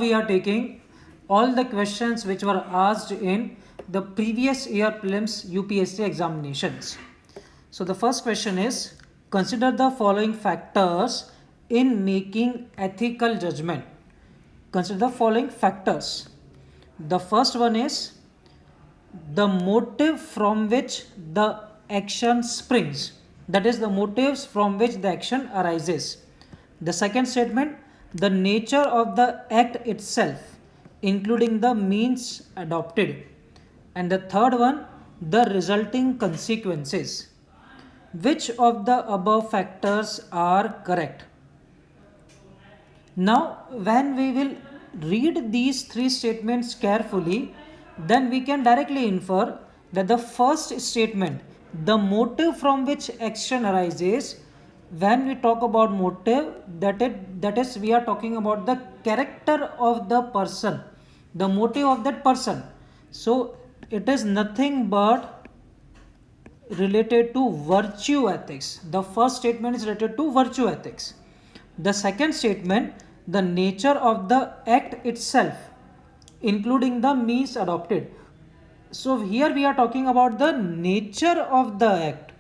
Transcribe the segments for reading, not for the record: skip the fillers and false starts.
we are taking all the questions which were asked in the previous year prelims UPSC examinations. So the first question is, consider the following factors in making ethical judgment. Consider the following factors. The first one is the motive from which the action springs, that is the motives from which the action arises. The second statement, the nature of the act itself, including the means adopted. And the third one, the resulting consequences. Which of the above factors are correct? Now, when we will read these three statements carefully, then we can directly infer that the first statement, the motive from which action arises, when we talk about motive, that is we are talking about the character of the person, the motive of that person. So it is nothing but related to virtue ethics. The first statement is related to virtue ethics. The second statement, the nature of the act itself, including the means adopted. So here we are talking about the nature of the act,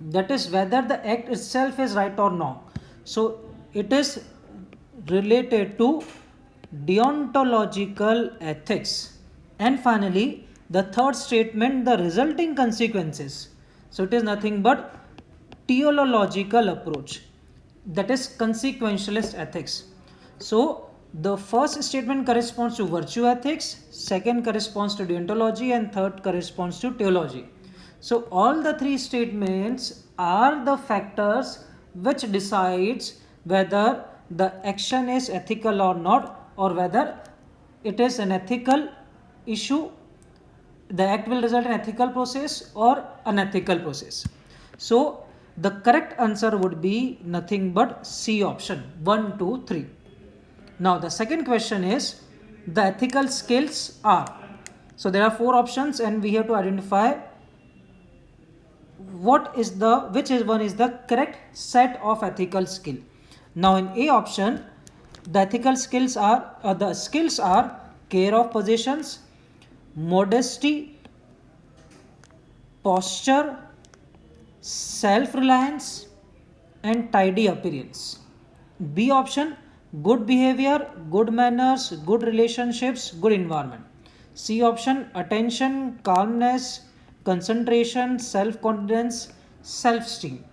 that is whether the act itself is right or wrong. So it is related to deontological ethics. And finally, the third statement, the resulting consequences. So it is nothing but teleological approach, that is consequentialist ethics. So the first statement corresponds to virtue ethics, second corresponds to deontology, and third corresponds to theology. So all the three statements are the factors which decides whether the action is ethical or not, or whether it is an ethical issue, the act will result in ethical process or unethical process. So the correct answer would be nothing but C option, 1, 2, 3. Now the second question is, the ethical skills are. So there are 4 options and we have to identify which one is the correct set of ethical skill. Now in A option, the ethical skills are, care of possessions, modesty, posture, self-reliance, and tidy appearance. B option, good behavior, good manners, good relationships, good environment. C option, attention, calmness, concentration, self-confidence, self-esteem.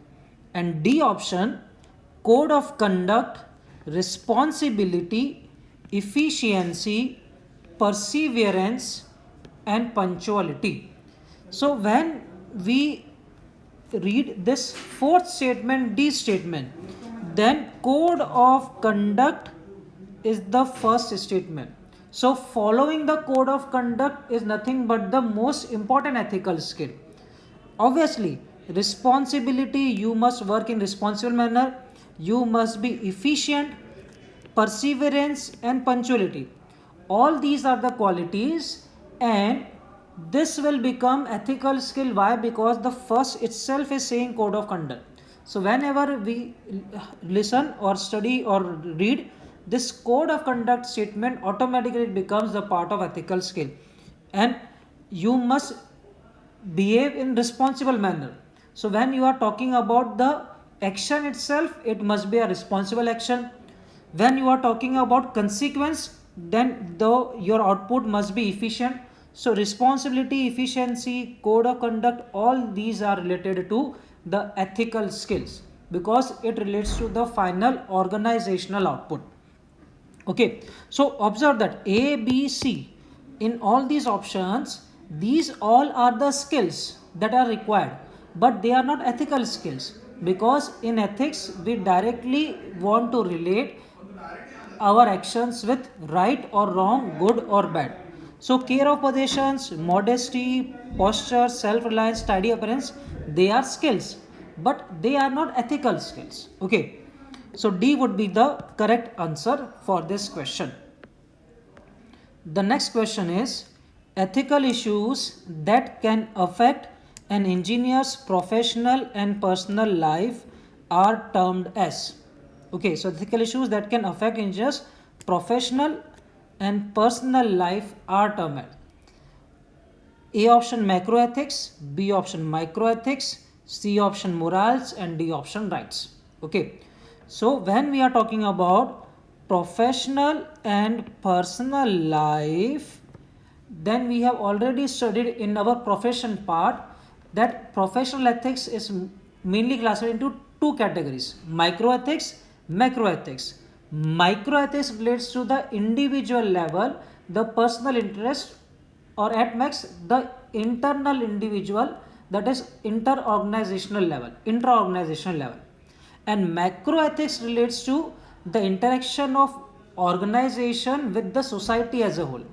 And D option, code of conduct, responsibility, efficiency, perseverance, and punctuality. So when we read this fourth statement, D statement, then code of conduct is the first statement. So following the code of conduct is nothing but the most important ethical skill. Obviously, responsibility, you must work in responsible manner, you must be efficient, perseverance, and punctuality. All these are the qualities, and this will become ethical skill. Why? Because the first itself is saying code of conduct. So whenever we listen or study or read this code of conduct statement, automatically it becomes the part of ethical skill. And you must behave in responsible manner. So when you are talking about the action itself, it must be a responsible action. When you are talking about consequence, then your output must be efficient. So responsibility, efficiency, code of conduct, all these are related to the ethical skills because it relates to the final organizational output. Okay, so observe that A, B, C, in all these options, these all are the skills that are required, but they are not ethical skills, because in ethics we directly want to relate our actions with right or wrong, good or bad. So care of possessions, modesty, posture, self-reliance, tidy appearance, they are skills, but they are not ethical skills. Okay, so D would be the correct answer for this question. The next question is, ethical issues that can affect an engineer's professional and personal life are termed as. Okay, so ethical issues that can affect engineers' professional and personal life are termed? A option macroethics, B option microethics, C option morals, and D option rights. Okay, so when we are talking about professional and personal life, then we have already studied in our profession part that professional ethics is mainly classified into two categories: microethics, macroethics. Microethics relates to the individual level, the personal interest, or at max the internal individual, that is inter-organizational level. And macroethics relates to the interaction of organization with the society as a whole.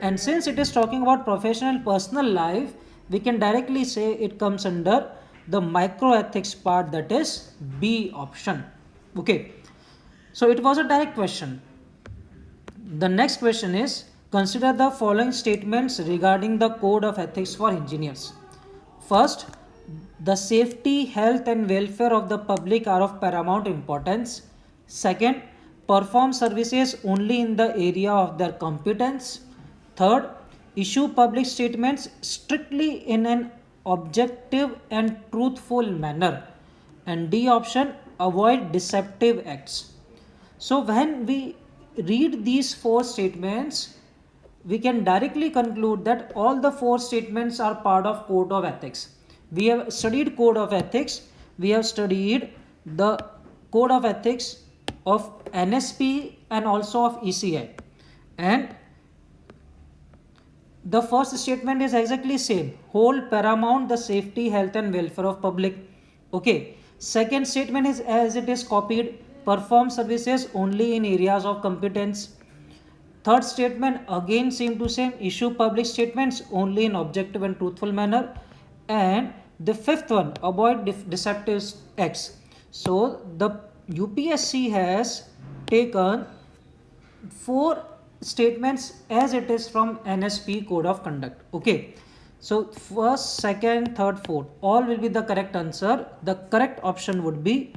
And since it is talking about professional and personal life, we can directly say it comes under the microethics part, that is B option. Okay, so it was a direct question. The next question is, consider the following statements regarding the code of ethics for engineers. First, the safety, health, and welfare of the public are of paramount importance. Second, perform services only in the area of their competence. Third, issue public statements strictly in an objective and truthful manner. And D option, avoid deceptive acts. So when we read these four statements, we can directly conclude that all the four statements are part of code of ethics. We have studied code of ethics, we have studied the code of ethics of NSP and also of ECI. And the first statement is exactly same: hold paramount the safety, health, and welfare of public. Okay. Second statement is as it is copied: perform services only in areas of competence. Third statement again seem to say: issue public statements only in objective and truthful manner. And the fifth one, avoid deceptive acts. So the UPSC has taken four statements as it is from NSP code of conduct. Okay, so first, second, third, fourth, all will be the correct answer. The correct option would be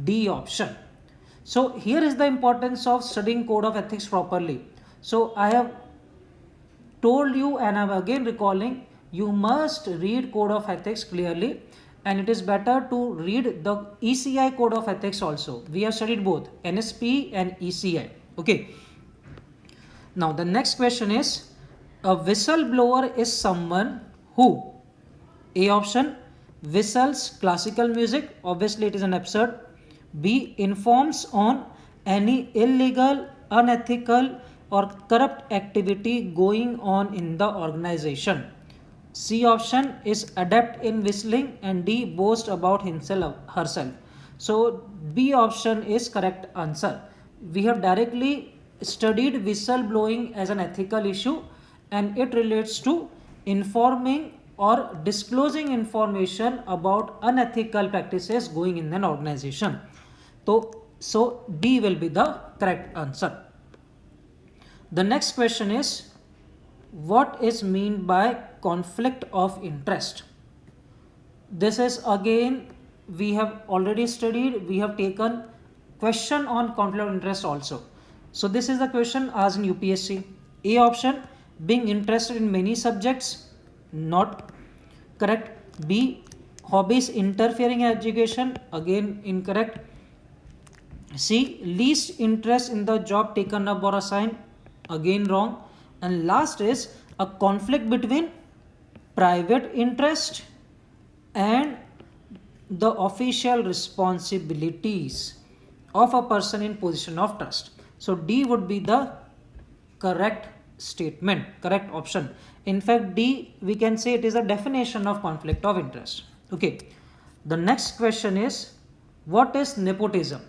D option. So here is the importance of studying code of ethics properly. So I have told you, and I am again recalling, you must read code of ethics clearly, and it is better to read the ECI code of ethics also. We have studied both NSP and ECI. Okay. Now the next question is, a whistleblower is someone who, A option, whistles classical music, obviously it is an absurd. B, informs on any illegal, unethical, or corrupt activity going on in the organization. C option is adept in whistling, and D, boast about himself herself. So B option is correct answer. We have directly studied whistleblowing as an ethical issue, and it relates to informing or disclosing information about unethical practices going in an organization. So D will be the correct answer. The next question is, what is meant by conflict of interest? This is again, we have already studied, we have taken question on conflict of interest also. So this is the question asked in UPSC. A option, being interested in many subjects, not correct. B, hobbies interfering in education, again incorrect. C, least interest in the job taken up or assigned, again wrong. And last is a conflict between private interest and the official responsibilities of a person in position of trust. So D would be the correct statement, correct option. In fact, D, we can say it is a definition of conflict of interest. Okay. The next question is, what is nepotism?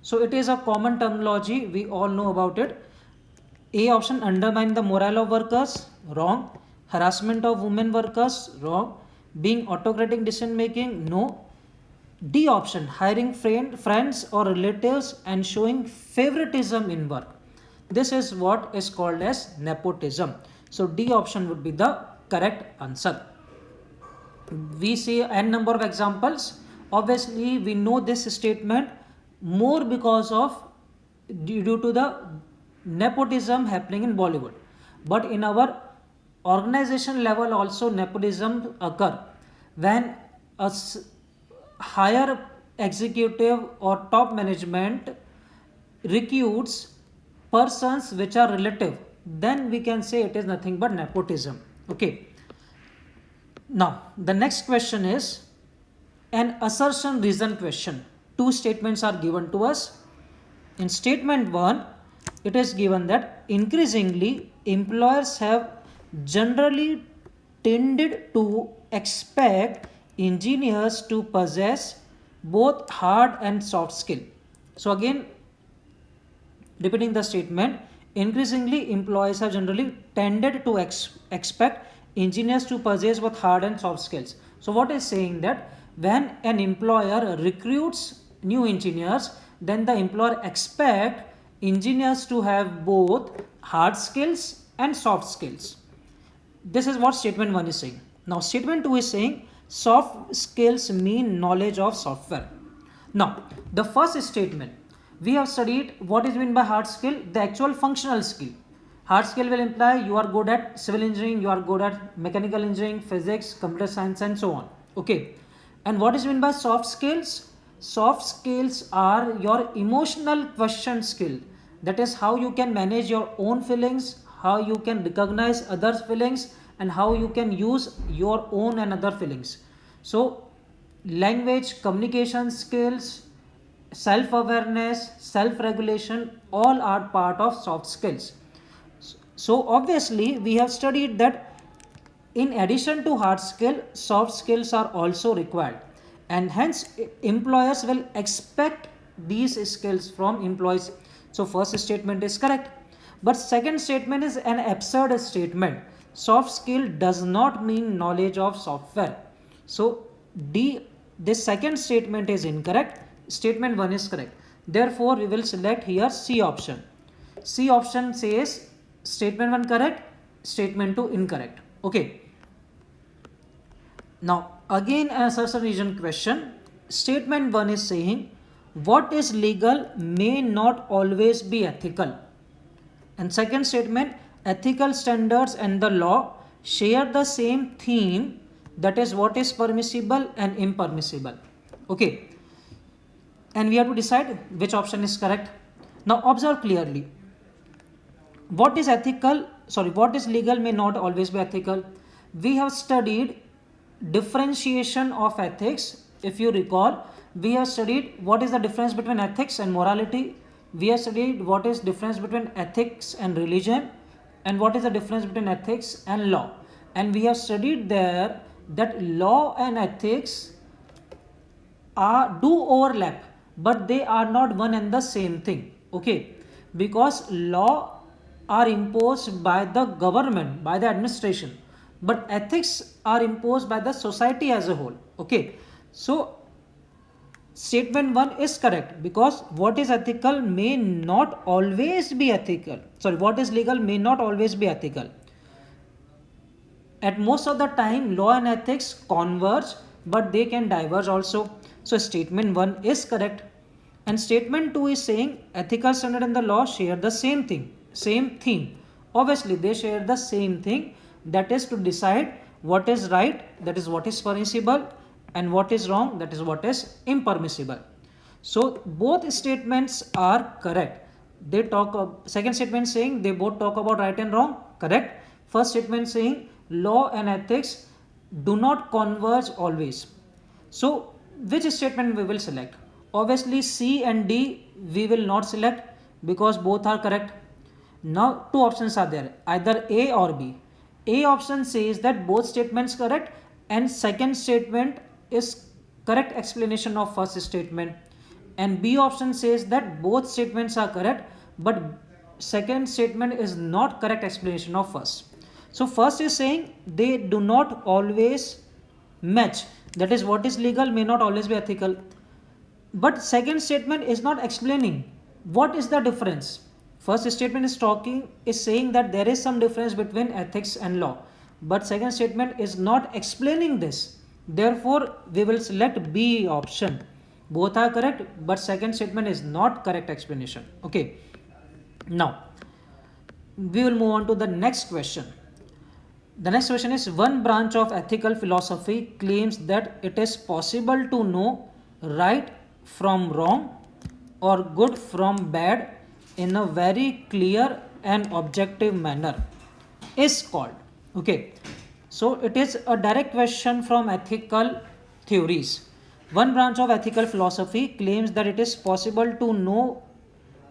So it is a common terminology, we all know about it. A option, undermine the morale of workers, wrong. Harassment of women workers, wrong. Being autocratic decision making, no. D option, hiring friends or relatives and showing favoritism in work. This is what is called as nepotism. So D option would be the correct answer. We see n number of examples. Obviously, we know this statement more because of due to the nepotism happening in Bollywood, but in our organization level also nepotism occur when a higher executive or top management recruits persons which are relative, then we can say it is nothing but nepotism. Okay. Now the next question is an assertion reason question. Two statements are given to us. In statement 1, it is given that increasingly employers have generally tended to expect engineers to possess both hard and soft skill. So again, repeating the statement, increasingly employers have generally tended to expect engineers to possess both hard and soft skills. So what is saying that when an employer recruits new engineers, then the employer expect engineers to have both hard skills and soft skills. This is what statement 1 is saying. Now statement 2 is saying soft skills mean knowledge of software. Now the first statement, we have studied what is meant by hard skill, the actual functional skill. Hard skill will imply you are good at civil engineering, you are good at mechanical engineering, physics, computer science and so on. Okay. And what is meant by soft skills? Soft skills are your emotional question skill. That is how you can manage your own feelings, how you can recognize others' feelings, and how you can use your own and other feelings. So language, communication skills, self-awareness, self-regulation, all are part of soft skills. So obviously we have studied that in addition to hard skill, soft skills are also required, and hence employers will expect these skills from employees. So first statement is correct, but second statement is an absurd statement. Soft skill does not mean knowledge of software. So D, this second statement is incorrect. Statement 1 is correct. Therefore we will select here C option. C option says statement 1 correct, statement 2 incorrect. Okay. Now again an assertion reason question. Statement 1 is saying what is legal may not always be ethical. And second statement, ethical standards and the law share the same theme, that is what is permissible and impermissible. Okay. And we have to decide which option is correct. Now observe clearly. What is legal may not always be ethical. We have studied differentiation of ethics. If you recall, we have studied what is the difference between ethics and morality. We have studied what is difference between ethics and religion, and what is the difference between ethics and law. And we have studied there that law and ethics do overlap, but they are not one and the same thing. Okay, because law are imposed by the government, by the administration, but ethics are imposed by the society as a whole. Okay, so statement 1 is correct, because what is ethical may not always be ethical. What is legal may not always be ethical. At most of the time law and ethics converge, but they can diverge also. So statement 1 is correct. And statement 2 is saying ethical standard and the law share the same thing, same theme. Obviously they share the same thing, that is to decide what is right, that is what is permissible, and what is wrong, that is what is impermissible. So both statements are correct. They talk second statement saying they both talk about right and wrong, correct. First statement saying law and ethics do not converge always. So which statement we will select? Obviously C and D we will not select, because both are correct. Now two options are there, either A or B. A option says that both statements correct, and second statement is correct explanation of first statement. And B option says that both statements are correct, but second statement is not correct explanation of first. So first is saying they do not always match, that is what is legal may not always be ethical. But second statement is not explaining what is the difference. First statement is saying that there is some difference between ethics and law, but second statement is not explaining this. Therefore we will select B option. Both are correct, but second statement is not correct explanation. Okay. Now we will move on to the next question. The next question is, one branch of ethical philosophy claims that it is possible to know right from wrong or good from bad in a very clear and objective manner is called. Okay, so it is a direct question from ethical theories. One branch of ethical philosophy claims that it is possible to know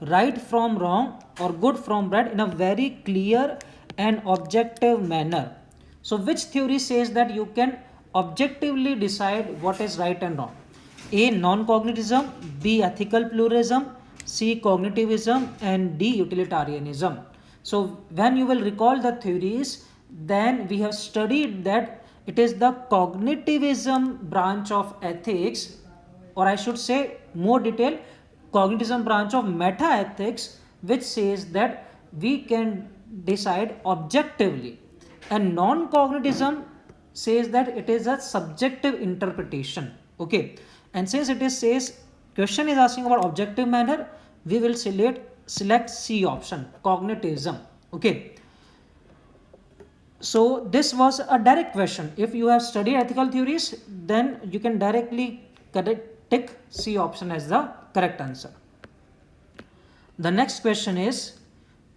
right from wrong or good from bad in a very clear and objective manner. So, which theory says that you can objectively decide what is right and wrong? A. Non-cognitivism, B. Ethical pluralism, C. Cognitivism, and D. Utilitarianism. So, when you will recall the theories, then we have studied that it is the cognitivism branch of ethics, or I should say more detail, cognitivism branch of meta ethics, which says that we can decide objectively, and non-cognitivism says that it is a subjective interpretation. Okay, and since it is says question is asking about objective manner, we will select C option, cognitivism. Okay, so this was a direct question. If you have studied ethical theories, then you can directly tick C option as the correct answer. The next question is,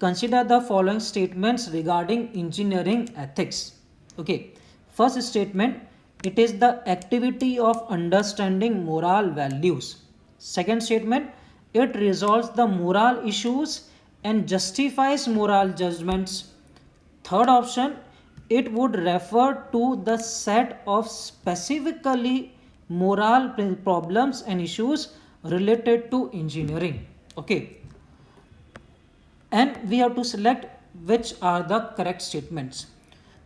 consider the following statements regarding engineering ethics. Okay, first statement, it is the activity of understanding moral values. Second statement, it resolves the moral issues and justifies moral judgments. Third option, it would refer to the set of specifically moral problems and issues related to engineering. Okay, and we have to select which are the correct statements.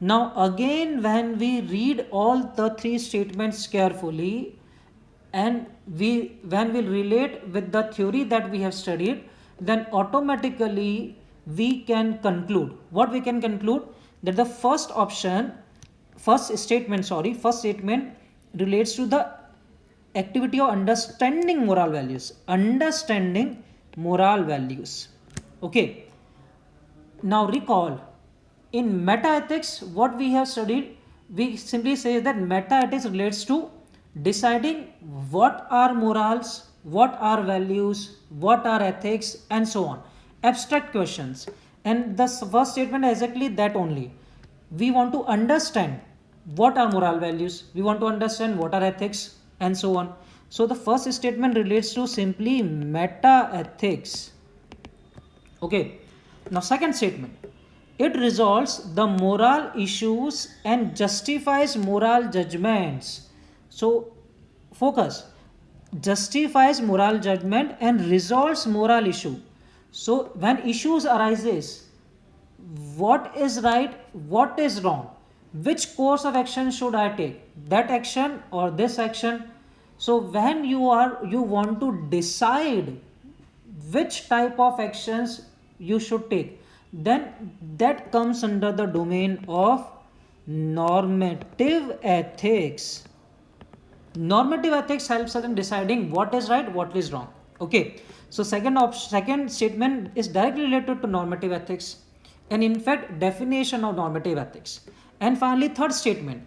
Now again, when we read all the three statements carefully, and when we relate with the theory that we have studied, then automatically we can conclude. What we can conclude? That the first statement relates to the activity of understanding moral values. Understanding moral values. Okay. Now recall, in meta ethics, what we have studied, we simply say that meta ethics relates to deciding what are morals, what are values, what are ethics, and so on. Abstract questions. And the first statement is exactly that only. We want to understand what are moral values, we want to understand what are ethics, and so on. So the first statement relates to simply meta ethics. Okay. Now second statement, it resolves the moral issues and justifies moral judgments. So focus, justifies moral judgment and resolves moral issue. So when issues arises, what is right, what is wrong, which course of action should I take, that action or this action. So when you want to decide which type of actions you should take, then that comes under the domain of normative ethics. Normative ethics helps us in deciding what is right, what is wrong. Okay, so second statement is directly related to normative ethics, and in fact definition of normative ethics. And finally third statement,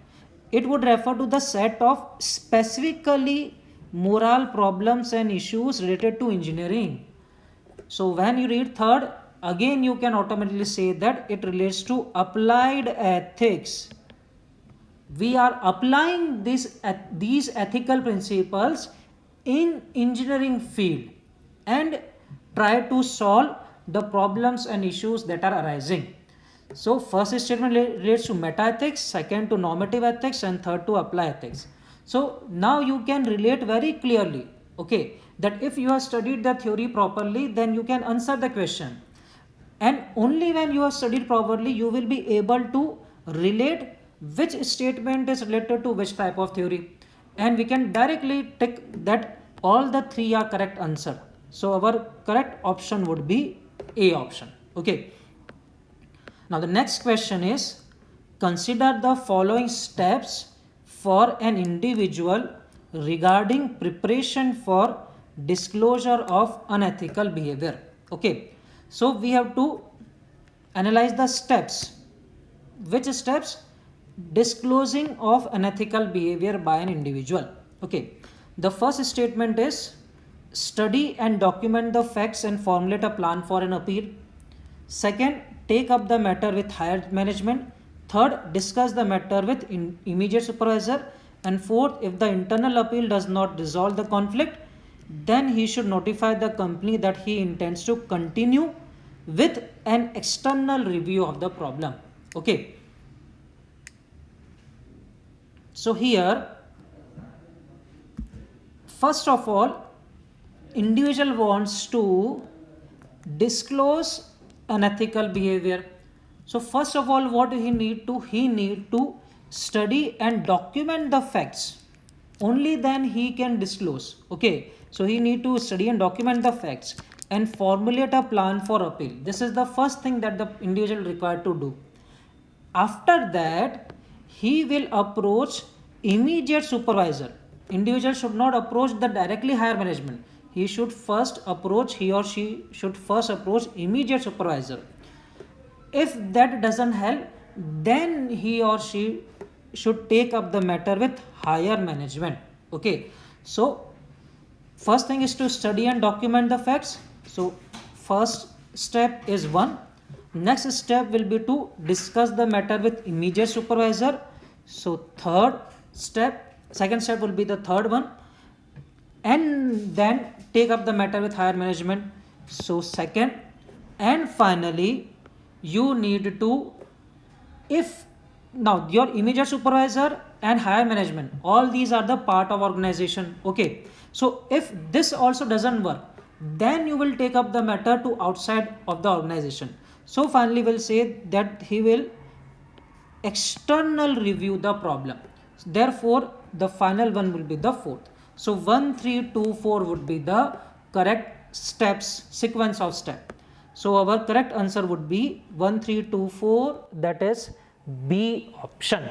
it would refer to the set of specifically moral problems and issues related to engineering. So when you read third, again you can automatically say that it relates to applied ethics. We are applying these ethical principles in engineering field and try to solve the problems and issues that are arising. So first statement relates to meta ethics, second to normative ethics, and third to apply ethics. So now you can relate very clearly, okay, that if you have studied the theory properly, then you can answer the question. And only when you have studied properly, you will be able to relate which statement is related to which type of theory. And we can directly tick that all the three are correct answer. So our correct option would be A option. Okay. Now the next question is, consider the following steps for an individual regarding preparation for disclosure of unethical behavior. Okay, so we have to analyze the steps. Which steps? Disclosing of unethical behavior by an individual. Okay, the first statement is study and document the facts and formulate a plan for an appeal. Second, take up the matter with higher management. Third, discuss the matter with immediate supervisor. And fourth, if the internal appeal does not resolve the conflict, then he should notify the company that he intends to continue with an external review of the problem. Okay. So here, first of all, individual wants to disclose unethical behavior. So first of all, what he need to study and document the facts. Only then he can disclose. Okay, so he need to study and document the facts and formulate a plan for appeal. This is the first thing that the individual required to do. After that, he will approach immediate supervisor. Individual should not approach the directly higher management. He or she should first approach immediate supervisor. If that doesn't help, then he or she should take up the matter with higher management. Okay, so first thing is to study and document the facts. So first step is one. Next step will be to discuss the matter with immediate supervisor. So second step will be the third one, and then take up the matter with higher management. So second, and finally you need to, if now your immediate supervisor and higher management, all these are the part of organization. Okay, so if this also doesn't work, then you will take up the matter to outside of the organization. So finally we'll say that he will external review the problem. Therefore the final one will be the fourth. So 1, 3, 2, 4 would be the correct steps, sequence of step. So our correct answer would be 1, 3, 2, 4, that is B option.